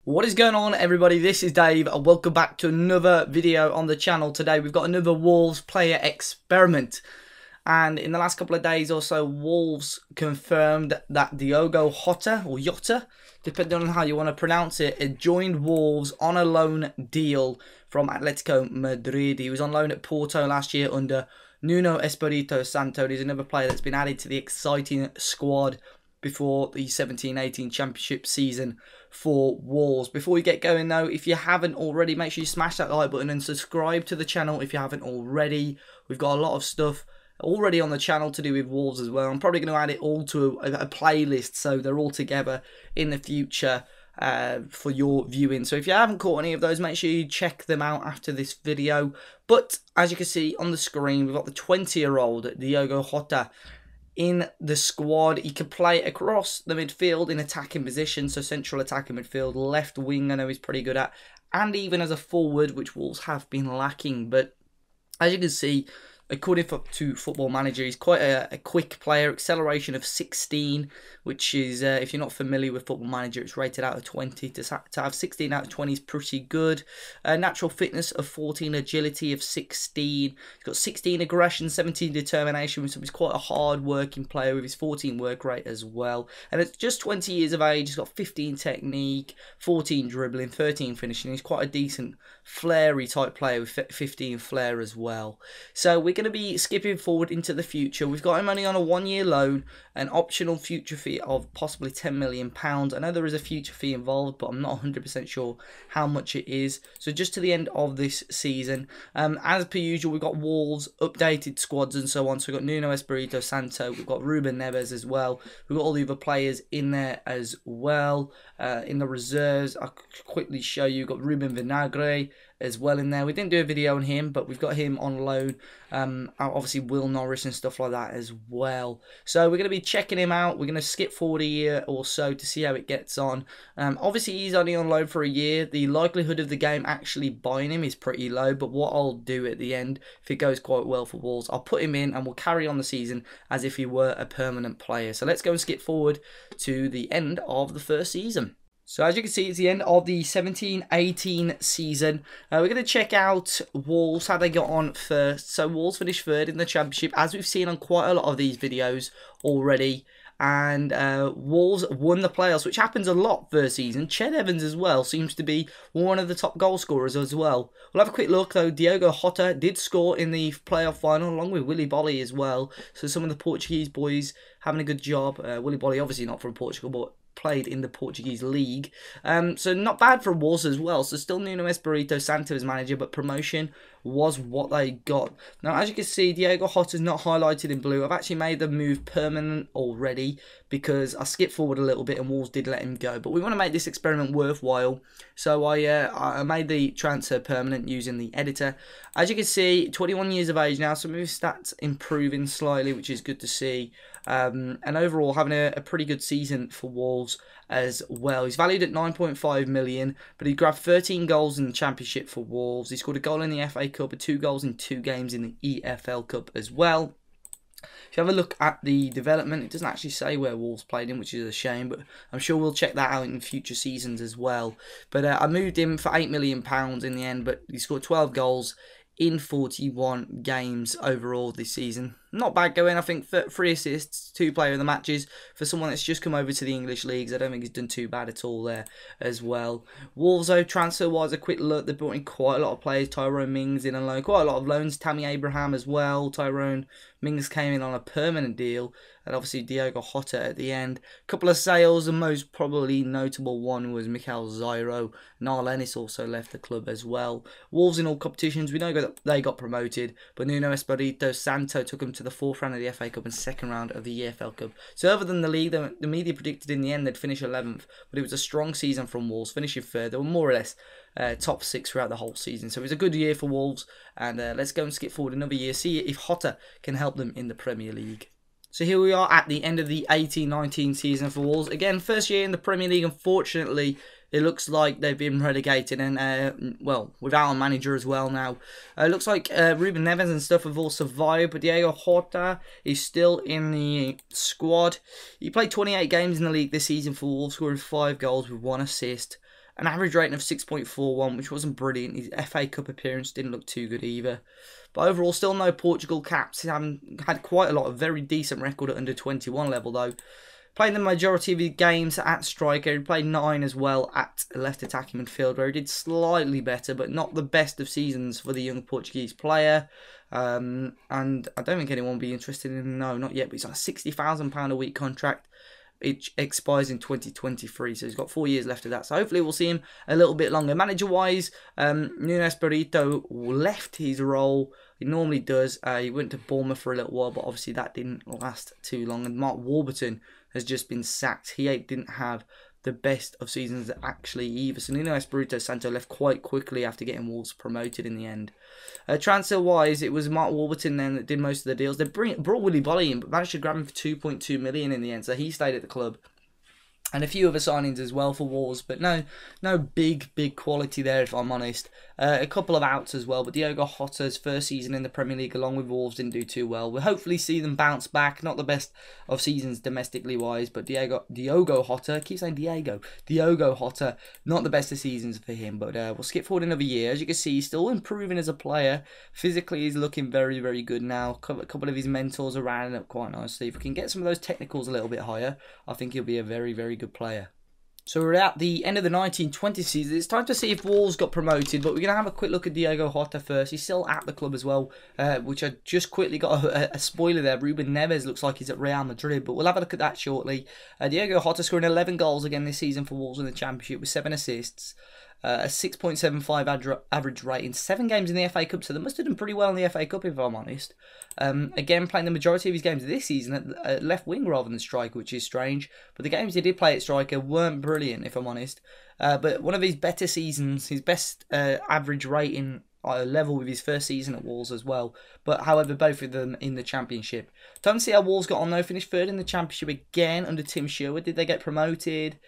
What is going on, everybody? This is Dave and welcome back to another video on the channel. Today we've got another Wolves player experiment, and in the last couple of days or so Wolves confirmed that Diogo Jota, or Jota, depending on how you want to pronounce it, had joined Wolves on a loan deal from Atletico Madrid. He was on loan at Porto last year under Nuno Espirito Santo. He's another player that's been added to the exciting squad before the 17-18 championship season for Wolves. Before we get going though, if you haven't already, make sure you smash that like button and subscribe to the channel if you haven't already. We've got a lot of stuff already on the channel to do with Wolves as well. I'm probably going to add it all to a playlist so they're all together in the future for your viewing. So if you haven't caught any of those, make sure you check them out after this video. But as you can see on the screen, we've got the 20-year-old Diogo Jota in the squad. He can play across the midfield in attacking position, so central attacking midfield, left wing I know he's pretty good at, and even as a forward, which Wolves have been lacking. But as you can see, according to Football Manager, he's quite a quick player, acceleration of 16, which is, if you're not familiar with Football Manager, it's rated out of 20. To have 16 out of 20 is pretty good. Natural fitness of 14, agility of 16. He's got 16 aggression, 17 determination, so he's quite a hard-working player with his 14 work rate as well. And at just 20 years of age, he's got 15 technique, 14 dribbling, 13 finishing. He's quite a decent, flary type player with 15 flair as well. So we're going to be skipping forward into the future. We've got him only on a one-year loan, an optional future fee of possibly £10 million. I know there is a future fee involved, but I'm not 100% sure how much it is. So just to the end of this season. As per usual, we've got Wolves, updated squads and so on. So we've got Nuno Espirito Santo, we've got Ruben Neves as well. We've got all the other players in there as well. In the reserves, I'll quickly show you, we've got Ruben Vinagre as well in there. We didn't do a video on him, but we've got him on loan. Obviously Will Norris and stuff like that as well. So we're going to be checking him out. We're going to skip forward a year or so to see how it gets on. Obviously he's only on loan for a year. The likelihood of the game actually buying him is pretty low, but what I'll do at the end, if it goes quite well for Wolves, I'll put him in and we'll carry on the season as if he were a permanent player. So let's go and skip forward to the end of the first season. So as you can see, it's the end of the 17-18 season. We're going to check out Wolves, how they got on first. So Wolves finished third in the championship, as we've seen on quite a lot of these videos already. And Wolves won the playoffs, which happens a lot first season. Ched Evans as well seems to be one of the top goal scorers as well. We'll have a quick look though. Diogo Jota did score in the playoff final along with Willy Bolly as well. So some of the Portuguese boys having a good job. Willy Bolly obviously not from Portugal, but played in the Portuguese league. So not bad for Wolves as well. So still Nuno Espirito Santo as manager, but promotion was what they got. Now as you can see, Diogo Jota is not highlighted in blue. I've actually made the move permanent already because I skipped forward a little bit and Wolves did let him go. But we want to make this experiment worthwhile, so I made the transfer permanent using the editor. As you can see, 21 years of age now, some of his stats improving slightly, which is good to see. And overall having a pretty good season for Wolves as well. He's valued at 9.5 million, but he grabbed 13 goals in the championship for Wolves. He scored a goal in the FA Cup and 2 goals in 2 games in the EFL Cup as well. If you have a look at the development, it doesn't actually say where Wolves played him, which is a shame, but I'm sure we'll check that out in future seasons as well. But I moved him for £8 million in the end, but he scored 12 goals in 41 games overall this season. Not bad going. I think 3 assists, 2 player of the matches for someone that's just come over to the English leagues. I don't think he's done too bad at all there as well. Wolves though, transfer wise, a quick look, they brought in quite a lot of players. Tyrone Mings in on loan, quite a lot of loans. Tammy Abraham as well. Tyrone Mings came in on a permanent deal, and obviously Diogo Jota at the end. A couple of sales, the most probably notable one was Mikel Zairo. Niall Ennis also left the club as well. Wolves in all competitions, we know that they got promoted, but Nuno Espirito Santo took them to the 4th round of the FA Cup and 2nd round of the EFL Cup. So other than the league, the media predicted in the end they'd finish 11th, but it was a strong season from Wolves, finishing 3rd. They were more or less top 6 throughout the whole season. So it was a good year for Wolves, and let's go and skip forward another year, see if Jota can help them in the Premier League. So here we are at the end of the 18-19 season for Wolves. Again, first year in the Premier League. Unfortunately, it looks like they've been relegated, and well, without a manager as well now. It looks like Ruben Neves and stuff have all survived, but Diogo Jota is still in the squad. He played 28 games in the league this season for Wolves, scoring 5 goals with 1 assist. An average rating of 6.41, which wasn't brilliant. His FA Cup appearance didn't look too good either. But overall, still no Portugal caps. He had quite a lot of very decent record at under 21 level though. Playing the majority of his games at striker. He played 9 as well at left attacking midfield, where he did slightly better, but not the best of seasons for the young Portuguese player. And I don't think anyone will be interested in him. No, not yet. But he's on a £60,000 a week contract. It expires in 2023, so he's got 4 years left of that. So hopefully we'll see him a little bit longer. Manager-wise, Nuno Espirito left his role. He normally does. He went to Bournemouth for a little while, but obviously that didn't last too long. And Mark Warburton has just been sacked. He didn't have the best of seasons actually either. So Nuno Espirito Santo left quite quickly after getting Wolves promoted in the end. Transfer-wise, it was Mark Warburton then that did most of the deals. They brought Willy Bolly in, but managed to grab him for 2.2 million in the end. So he stayed at the club. And a few other signings as well for Wolves, but no big quality there if I'm honest. A couple of outs as well, but Diogo Jota's first season in the Premier League along with Wolves didn't do too well. We'll hopefully see them bounce back. Not the best of seasons domestically wise, but Diogo Jota, I keep saying Diogo Jota, not the best of seasons for him, but we'll skip forward another year. As you can see, he's still improving as a player. Physically, he's looking very good now. A couple of his mentors are rounding up quite nicely. If we can get some of those technicals a little bit higher, I think he'll be a very good player. So we're at the end of the 1920 season. It's time to see if Wolves got promoted, but we're going to have a quick look at Diogo Jota first. He's still at the club as well, which I just quickly got a spoiler there. Ruben Neves looks like he's at Real Madrid, but we'll have a look at that shortly. Diogo Jota scoring 11 goals again this season for Wolves in the Championship with 7 assists. A 6.75 average rate in 7 games in the FA Cup, so they must have done pretty well in the FA Cup if I'm honest. Again, playing the majority of his games this season at left wing rather than striker, which is strange. But the games he did play at striker weren't brilliant if I'm honest. But one of his better seasons, his best average rating level with his first season at Wolves as well. But however, both of them in the Championship. Time to see how Wolves got on though. Finished 3rd in the Championship again under Tim Sherwood. Did they get promoted?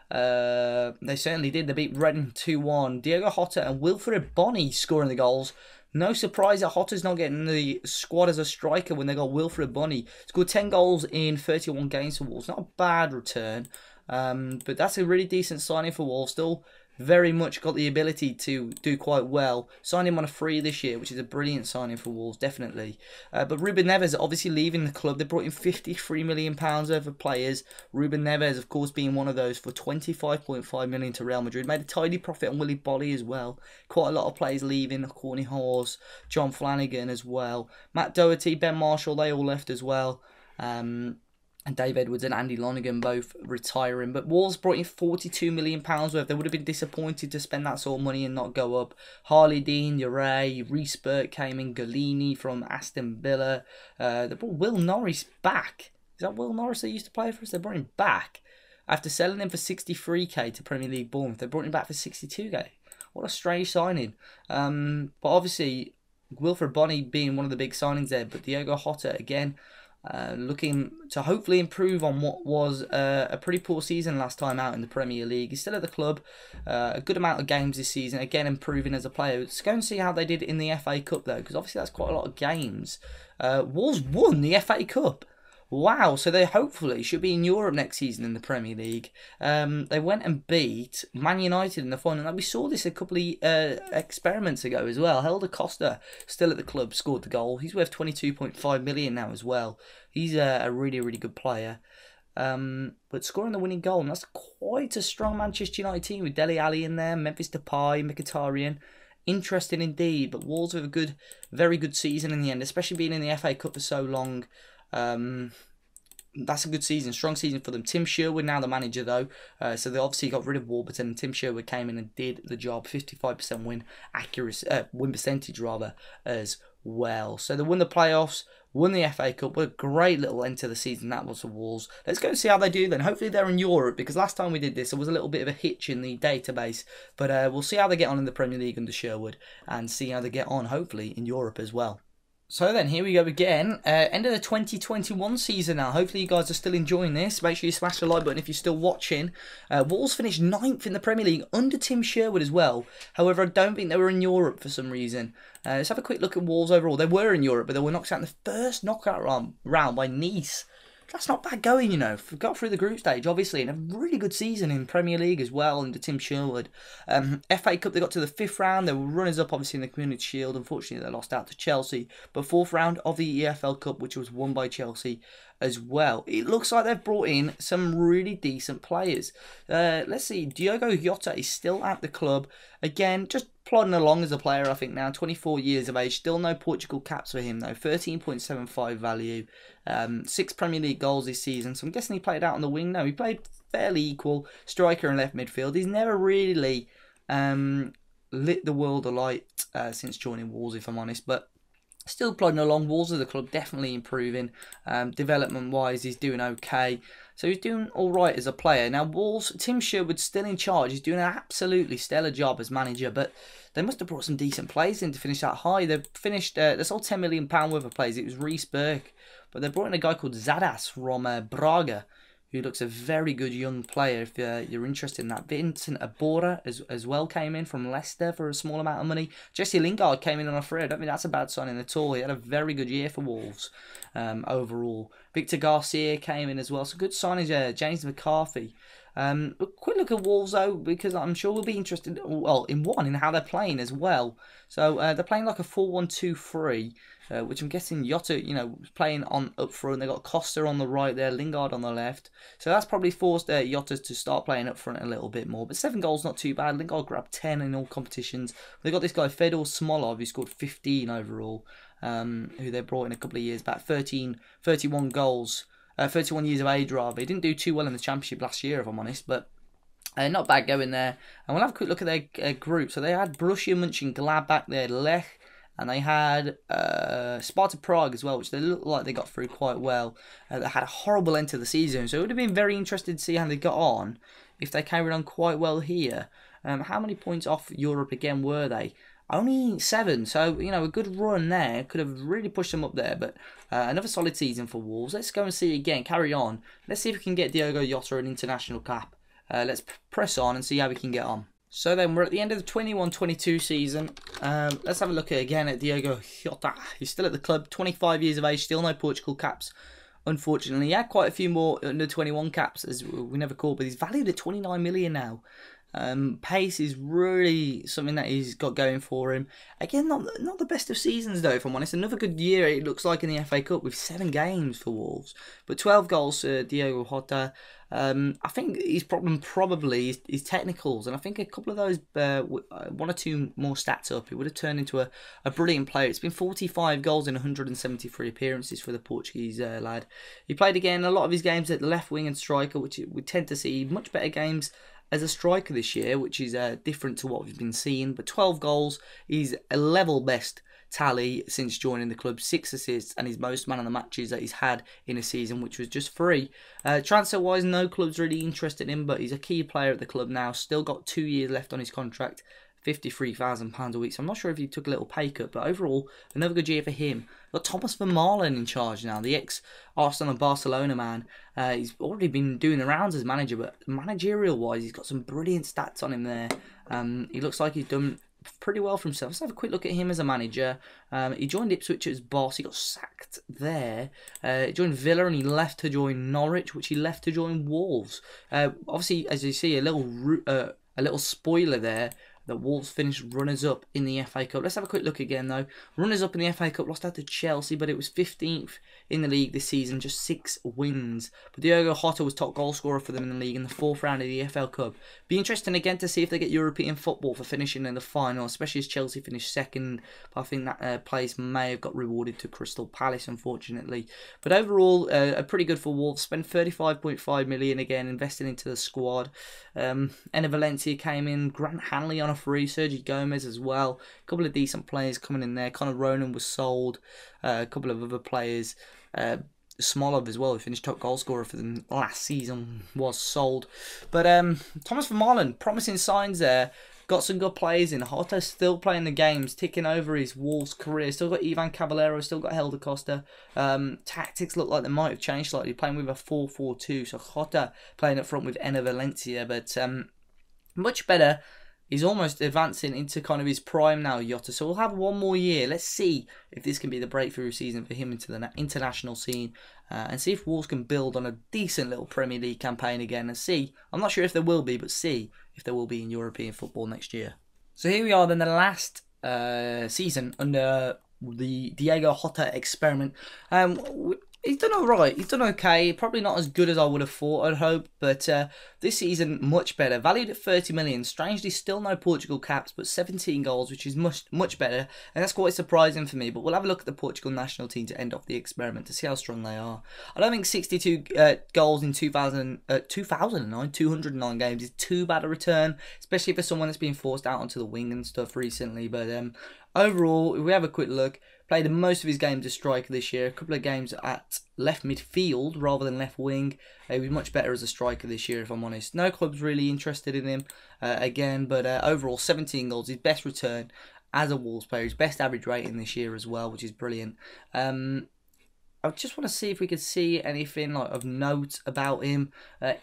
They certainly did. They beat Reading 2-1. Diogo Jota and Wilfred Bony scoring the goals. No surprise that Jota's not getting the squad as a striker when they got Wilfred Bony. Scored 10 goals in 31 games for Wolves. Not a bad return, but that's a really decent signing for Wolves. Still very much got the ability to do quite well. Signed him on a free this year, which is a brilliant signing for Wolves, definitely. But Ruben Neves obviously leaving the club. They brought in £53 million over players. Ruben Neves, of course, being one of those for £25.5 million to Real Madrid. Made a tidy profit on Willy Bolly as well. Quite a lot of players leaving. Corny Hawes, John Flanagan as well. Matt Doherty, Ben Marshall, they all left as well. And Dave Edwards and Andy Lonergan both retiring. But Wolves brought in £42 million worth. They would have been disappointed to spend that sort of money and not go up. Harley Dean, Ure, Reece Burke came in. Galini from Aston Villa. They brought Will Norris back. Is that Will Norris that used to play for us? They brought him back. After selling him for 63k to Premier League Bournemouth, they brought him back for 62k. What a strange signing. But obviously, Wilfred Bony being one of the big signings there. But Diogo Jota, again, looking to hopefully improve on what was a pretty poor season last time out in the Premier League. He's still at the club. A good amount of games this season. Again, improving as a player. Let's go and see how they did in the FA Cup, though, because obviously that's quite a lot of games. Wolves won the FA Cup. Wow, so they hopefully should be in Europe next season in the Premier League. They went and beat Man United in the final. Now, we saw this a couple of experiments ago as well. Helder Costa, still at the club, scored the goal. He's worth 22.5 million now as well. He's a really good player. But scoring the winning goal, and that's quite a strong Manchester United team with Dele Alli in there, Memphis Depay, Mkhitaryan. Interesting indeed, but Wolves have a very good season in the end, especially being in the FA Cup for so long. That's a good season, strong season for them. Tim Sherwood now the manager though, so they obviously got rid of Warburton, and Tim Sherwood came in and did the job. 55% win percentage rather as well. So they won the playoffs, won the FA Cup. What a great little end to the season that was for Wolves. Let's go and see how they do then. Hopefully they're in Europe, because last time we did this there was a little bit of a hitch in the database, but we'll see how they get on in the Premier League under Sherwood and see how they get on hopefully in Europe as well. So then, here we go again. End of the 2021 season now. Hopefully you guys are still enjoying this. Make sure you smash the like button if you're still watching. Wolves finished 9th in the Premier League under Tim Sherwood as well. However, I don't think they were in Europe for some reason. Let's have a quick look at Wolves overall. They were in Europe, but they were knocked out in the first knockout round by Nice. that's not bad going, you know. Got through the group stage, obviously, and a really good season in Premier League as well under Tim Sherwood. FA Cup, they got to the 5th round. They were runners-up, obviously, in the Community Shield. Unfortunately, they lost out to Chelsea. But 4th round of the EFL Cup, which was won by Chelsea as well. It looks like they've brought in some really decent players. Let's see, Diogo Jota is still at the club. Again, just plodding along as a player, I think now. 24 years of age. Still no Portugal caps for him, though. 13.75 value. 6 Premier League goals this season. So I'm guessing he played out on the wing. No, he played fairly equal. Striker and left midfield. He's never really lit the world alight since joining Wolves, if I'm honest. But still plodding along. Wolves of the club definitely improving. Development-wise, he's doing okay. So he's doing all right as a player. Now, Wolves, Tim Sherwood's still in charge. He's doing an absolutely stellar job as manager. But they must have brought some decent players in to finish that high. They've finished, they sold £10 million worth of players. It was Reece Burke. But they brought in a guy called Zadas from Braga, who looks a very good young player if you're interested in that. Vincent Abora as well came in from Leicester for a small amount of money. Jesse Lingard came in on a free. I don't think that's a bad signing at all. He had a very good year for Wolves overall. Victor Garcia came in as well. So good signings there. James McCarthy. A quick look at Wolves though, because I'm sure we'll be interested, well, in how they're playing as well. So they're playing like a 4-1-2-3. Which I'm guessing Jota, you know, was playing on up front. They got Costa on the right there, Lingard on the left. So that's probably forced Jota to start playing up front a little bit more. But 7 goals, not too bad. Lingard grabbed 10 in all competitions. They got this guy Fedor Smolov, who scored 15 overall, who they brought in a couple of years back. 31 goals, 31 years of age rather. He didn't do too well in the Championship last year, if I'm honest, but not bad going there. And we'll have a quick look at their group. So they had Borussia Mönchengladbach, they had Lech, and they had Sparta Prague as well, which they looked like they got through quite well. They had a horrible end to the season, so it would have been very interesting to see how they got on if they carried on quite well here. How many points off Europe again were they? Only 7, so, you know, a good run there. Could have really pushed them up there, but another solid season for Wolves. Let's go and see again, carry on. Let's see if we can get Diogo Jota an international cap. Let's press on and see how we can get on. So then we're at the end of the 21-22 season. Let's have a look again at Diogo Jota. He's still at the club, 25 years of age, still no Portugal caps. Unfortunately, he had quite a few more under 21 caps, as we never called, but he's valued at 29 million now. Pace is really something that he's got going for him. Again, not the best of seasons though, if I'm honest. Another good year it looks like in the FA Cup with 7 games for Wolves, but 12 goals for Diogo Jota. I think his problem probably is his technicals, and I think a couple of those, 1 or 2 more stats up, it would have turned into a brilliant player. It's been 45 goals in 173 appearances for the Portuguese lad. He played again a lot of his games at the left wing and striker, which we tend to see much better games as a striker this year, which is different to what we've been seeing. But 12 goals, he's a level best tally since joining the club, 6 assists, and his most man of the matches that he's had in a season, which was just 3. Transfer wise, no club's really interested in him, but he's a key player at the club now. Still got 2 years left on his contract, £53,000 a week. So I'm not sure if he took a little pay cut, but overall, another good year for him. Got Thomas Vermaelen in charge now, the ex-Arsenal and Barcelona man. He's already been doing the rounds as manager, but managerial-wise, he's got some brilliant stats on him there. He looks like he's done pretty well for himself. Let's have a quick look at him as a manager. He joined Ipswich as boss. He got sacked there. He joined Villa and he left to join Norwich, which he left to join Wolves. Obviously, as you see, a little spoiler there, that Wolves finished runners-up in the FA Cup. Let's have a quick look again, though. Runners-up in the FA Cup, lost out to Chelsea, but it was 15th in the league this season, just 6 wins. But Diogo Jota was top goal scorer for them in the league in the 4th round of the EFL Cup. Be interesting again to see if they get European football for finishing in the final, especially as Chelsea finished 2nd. But I think that place may have got rewarded to Crystal Palace, unfortunately. But overall, pretty good for Wolves. Spent 35.5 million again, investing into the squad. Enner Valencia came in, Grant Hanley on a free, Sergio Gomez as well. A couple of decent players coming in there. Connor Ronan was sold. A couple of other players. Smolov as well, who finished top goal scorer for them last season, was sold. But Thomas Vermaelen, promising signs there. Got some good players in. Jota still playing the games, ticking over his Wolves career. Still got Ivan Caballero, still got Helder Costa. Tactics look like they might have changed slightly, playing with a 4-4-2. So Jota playing up front with Enner Valencia, but much better he's almost advancing into kind of his prime now, Jota. So we'll have one more year. Let's see if this can be the breakthrough season for him into the international scene. And see if Wolves can build on a decent little Premier League campaign again. And see, I'm not sure if there will be, but see if there will be in European football next year. So here we are then, the last season under the Diogo Jota experiment. He's done alright, he's done okay, probably not as good as I would have thought, I'd hope, but this season much better, valued at 30 million, strangely still no Portugal caps, but 17 goals, which is much better, and that's quite surprising for me, but we'll have a look at the Portugal national team to end off the experiment, to see how strong they are. I don't think 62 goals in 209 games is too bad a return, especially for someone that's been forced out onto the wing and stuff recently, but overall, if we have a quick look, played most of his games as striker this year. A couple of games at left midfield rather than left wing. He was much better as a striker this year, if I'm honest. No club's really interested in him again, but overall 17 goals, his best return as a Wolves player, his best average rating this year as well, which is brilliant. I just want to see if we could see anything like of note about him.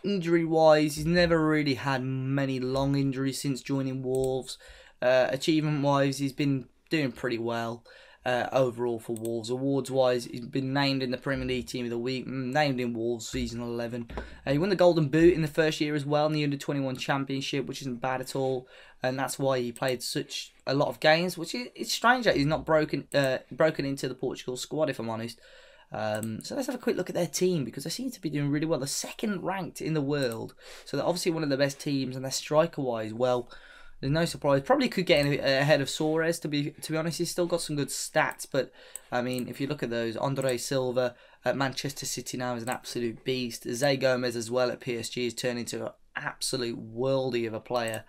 Injury-wise, he's never really had many long injuries since joining Wolves. Achievement-wise, he's been doing pretty well. Overall for Wolves. Awards wise, he's been named in the Premier League Team of the Week, named in Wolves season 11. He won the Golden Boot in the first year as well in the Under-21 Championship, which isn't bad at all, and that's why he played such a lot of games, which is strange that he's not broken into the Portugal squad, if I'm honest. So let's have a quick look at their team, because they seem to be doing really well. They're second ranked in the world, so they're obviously one of the best teams, and they're striker wise, well, there's no surprise. Probably could get ahead of Suarez, to be honest. He's still got some good stats, but I mean, if you look at those, Andre Silva at Manchester City now is an absolute beast. Zé Gomez as well at PSG has turned into an absolute worldie of a player.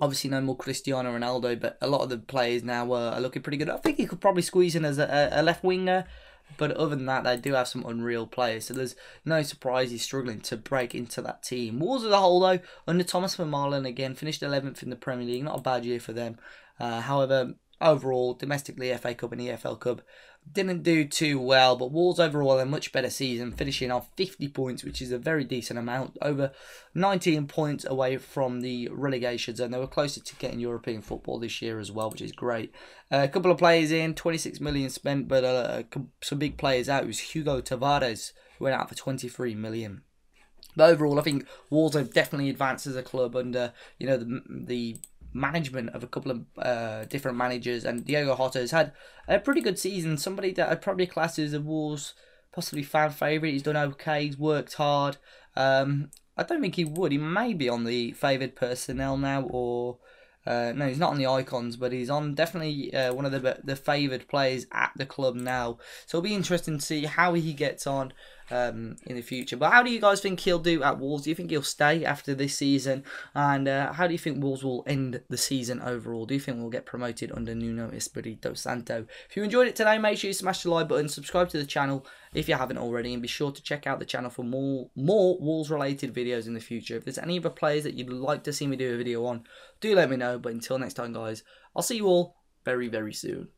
Obviously no more Cristiano Ronaldo, but a lot of the players now are looking pretty good. I think he could probably squeeze in as a left winger. But other than that, they do have some unreal players. So there's no surprise he's struggling to break into that team. Wolves as a whole, though, under Thomas Vermaelen again, finished 11th in the Premier League. Not a bad year for them. However, overall, domestically, FA Cup and EFL Cup didn't do too well. But Wolves overall a much better season, finishing off 50 points, which is a very decent amount. Over 19 points away from the relegation zone. They were closer to getting European football this year as well, which is great. A couple of players in, 26 million spent, but some big players out. It was Hugo Tavares, who went out for 23 million. But overall, I think Wolves have definitely advanced as a club under, you know, the management of a couple of different managers, and Diogo Jota has had a pretty good season. Somebody that I'd probably class as a Wolves possibly fan favourite. He's done okay, he's worked hard. I don't think he would. He may be on the favoured personnel now, or no, he's not on the icons, but he's on definitely one of the favoured players at the club now. So it'll be interesting to see how he gets on in the future. But how do you guys think he'll do at Wolves? Do you think he'll stay after this season? And how do you think Wolves will end the season overall? Do you think we'll get promoted under Nuno Espirito Santo? If you enjoyed it today, make sure you smash the like button, subscribe to the channel if you haven't already, and be sure to check out the channel for more Wolves related videos in the future. If there's any other players that you'd like to see me do a video on, do let me know. But until next time, guys, I'll see you all very, very soon.